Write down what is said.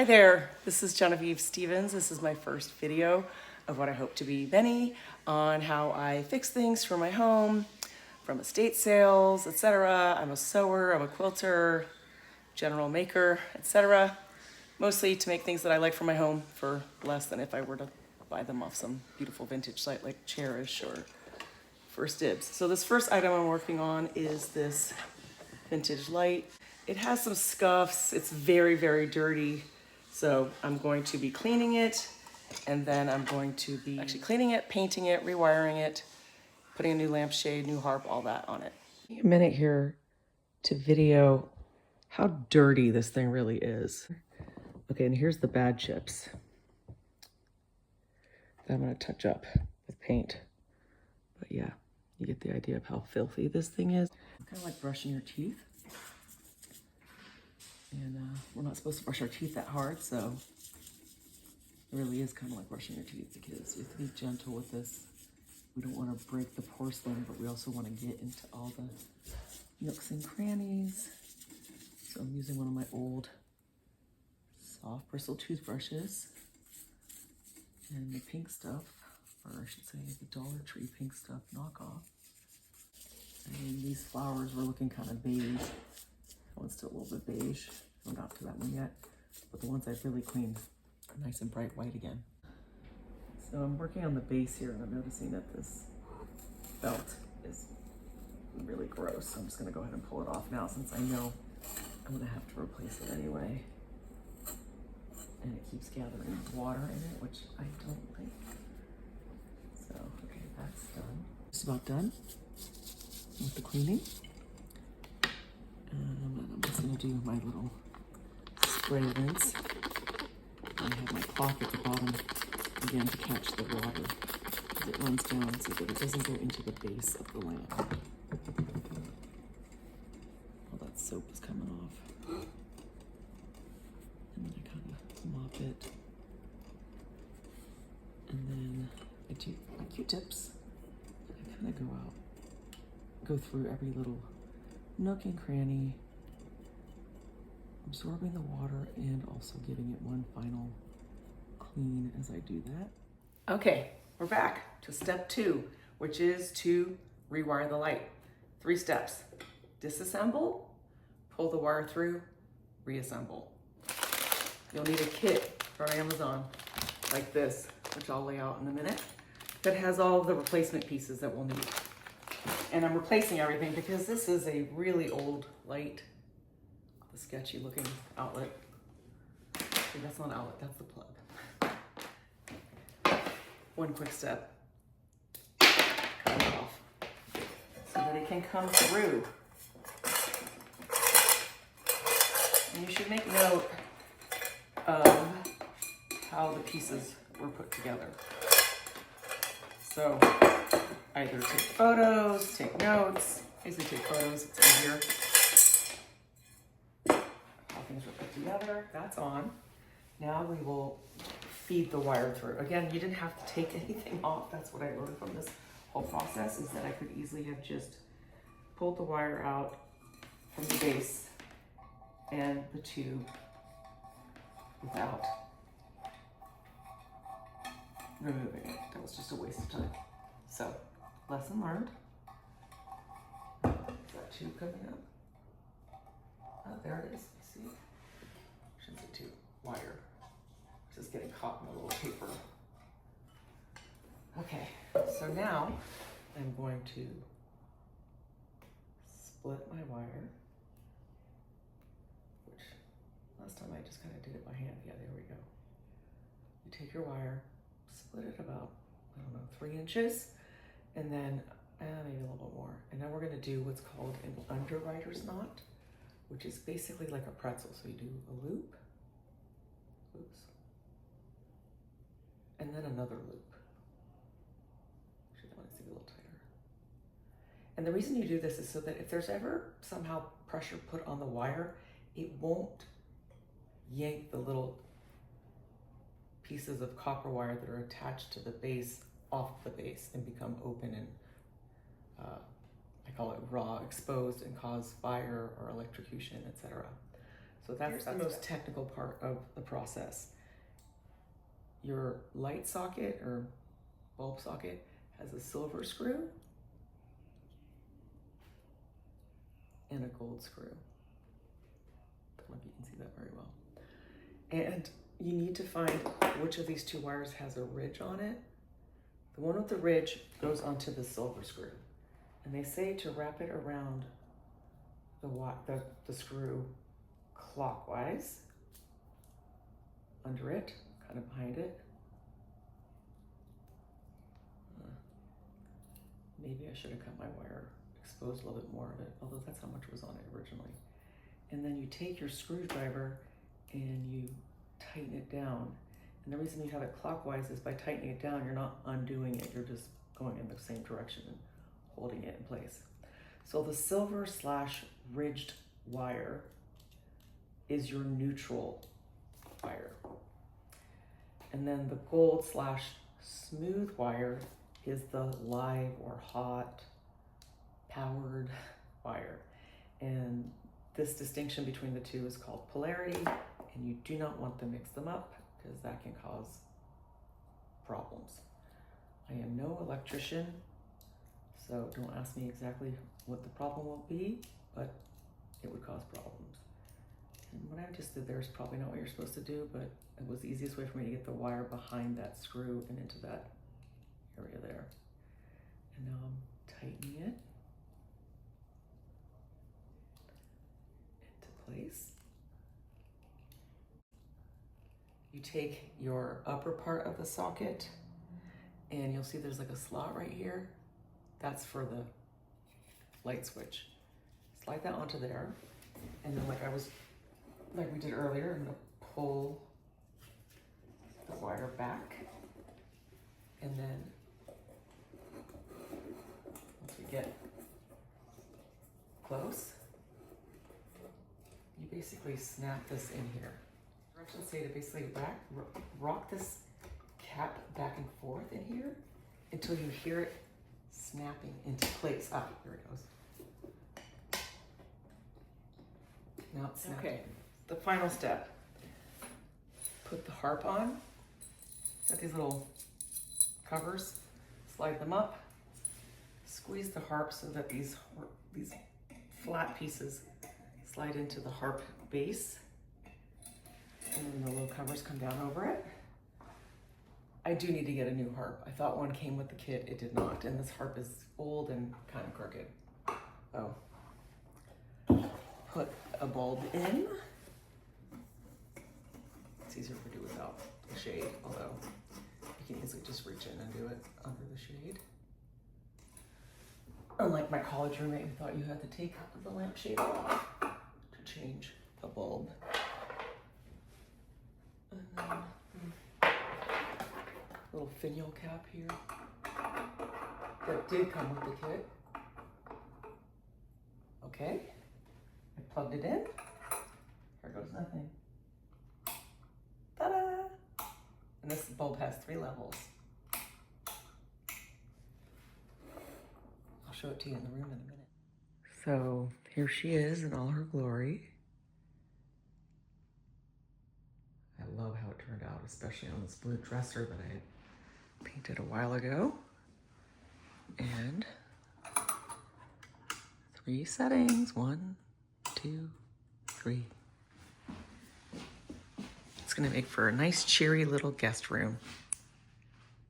Hi there, this is Genevieve Stevens. This is my first video of what I hope to be many on how I fix things for my home, from estate sales, etc. I'm a sewer, I'm a quilter, general maker, etc. Mostly to make things that I like for my home for less than if I were to buy them off some beautiful vintage site like Cherish or First Dibs. So this first item I'm working on is this vintage light. It has some scuffs, it's very, very dirty. So I'm going to be cleaning it, and then I'm going to be actually cleaning it, painting it, rewiring it, putting a new lampshade, new harp, all that on it. A minute here to video how dirty this thing really is. Okay, and here's the bad chips that I'm gonna touch up with paint. But yeah, you get the idea of how filthy this thing is. It's kind of like brushing your teeth. And we're not supposed to brush our teeth that hard, so it really is kind of like brushing your teeth because you have to be gentle with this. We don't want to break the porcelain, but we also want to get into all the nooks and crannies. So I'm using one of my old soft bristle toothbrushes and the pink stuff, or I should say the Dollar Tree pink stuff knockoff. And these flowers were looking kind of beige. That one's still a little bit beige. I'm not to that one yet, but the ones I've really cleaned are nice and bright white again. So I'm working on the base here, and I'm noticing that this belt is really gross. So I'm just gonna go ahead and pull it off now since I know I'm gonna have to replace it anyway. And it keeps gathering water in it, which I don't like. So, okay, that's done. Just about done with the cleaning. And I'm just gonna do my little spray rinse. I have my cloth at the bottom again to catch the water as it runs down so that it doesn't go into the base of the lamp. All that soap is coming off. And then I kind of mop it. And then I do my Q-tips. I kind of go through every little nook and cranny, absorbing the water and also giving it one final clean as I do that. Okay, we're back to step 2, which is to rewire the light. 3 steps: disassemble, pull the wire through, reassemble. You'll need a kit from Amazon like this, which I'll lay out in a minute, that has all of the replacement pieces that we'll need. And I'm replacing everything because this is a really old light. The sketchy looking outlet. See, that's not an outlet, that's the plug. One quick step. Cut it off so that it can come through. And you should make note of how the pieces were put together. So either take photos, take notes. I usually take photos, it's easier. How things were put together, that's on. Now we will feed the wire through. Again, you didn't have to take anything off. That's what I learned from this whole process, is that I could easily have just pulled the wire out from the base and the tube without removing it. That was just a waste of time. So, lesson learned. Is that tube coming up? Oh, there it is. You see? Shouldn't say tube. Wire. It's just getting caught in a little paper. Okay, so now I'm going to split my wire, which last time I just kind of did it by hand. Yeah, there we go. You take your wire, split it about, I don't know, 3 inches, and then maybe a little bit more. And then we're gonna do what's called an underwriter's knot, which is basically like a pretzel. So you do a loop, oops, and then another loop. Actually, I want it to be a little tighter. And the reason you do this is so that if there's ever somehow pressure put on the wire, it won't yank the little pieces of copper wire that are attached to the base off the base and become open and I call it raw, exposed, and cause fire or electrocution, etc. So So that's the most technical part of the process. Your light socket or bulb socket has a silver screw and a gold screw. I don't know if you can see that very well. And you need to find which of these two wires has a ridge on it. The one with the ridge goes onto the silver screw. And they say to wrap it around the screw clockwise, under it, kind of behind it. Maybe I should have cut my wire, exposed a little bit more of it, although that's how much was on it originally. And then you take your screwdriver and you tighten it down. And the reason you have it clockwise is by tightening it down, you're not undoing it, you're just going in the same direction and holding it in place. So the silver / ridged wire is your neutral wire. And then the gold / smooth wire is the live or hot powered wire. And this distinction between the two is called polarity, and you do not want to mix them up because that can cause problems. I am no electrician, so don't ask me exactly what the problem will be, but it would cause problems. And what I just did there is probably not what you're supposed to do, but it was the easiest way for me to get the wire behind that screw and into that area there. And now I'm tightening it into place. You take your upper part of the socket and you'll see there's like a slot right here. That's for the light switch. Slide that onto there. And then like we did earlier, I'm gonna pull the wire back. And then once we get close, you basically snap this in here. Directions say to basically rock this cap back and forth in here until you hear it snapping into place. Ah, here it goes. Now it's snapping. Okay, the final step. Put the harp on. Got these little covers. Slide them up. Squeeze the harp so that these flat pieces slide into the harp base. And then the little covers come down over it. I do need to get a new harp. I thought one came with the kit, it did not. And this harp is old and kind of crooked. Oh. Put a bulb in. It's easier to do without the shade, although you can easily just reach in and do it under the shade. Unlike my college roommate who thought you had to take the lampshade off to change the bulb. And then little finial cap here that did come with the kit. Okay, I plugged it in. Here goes nothing. Ta-da! And this bulb has 3 levels. I'll show it to you in the room in a minute. So here she is in all her glory. I love how it turned out, especially on this blue dresser that I had painted a while ago. And 3 settings, 1, 2, 3. It's gonna make for a nice cheery little guest room.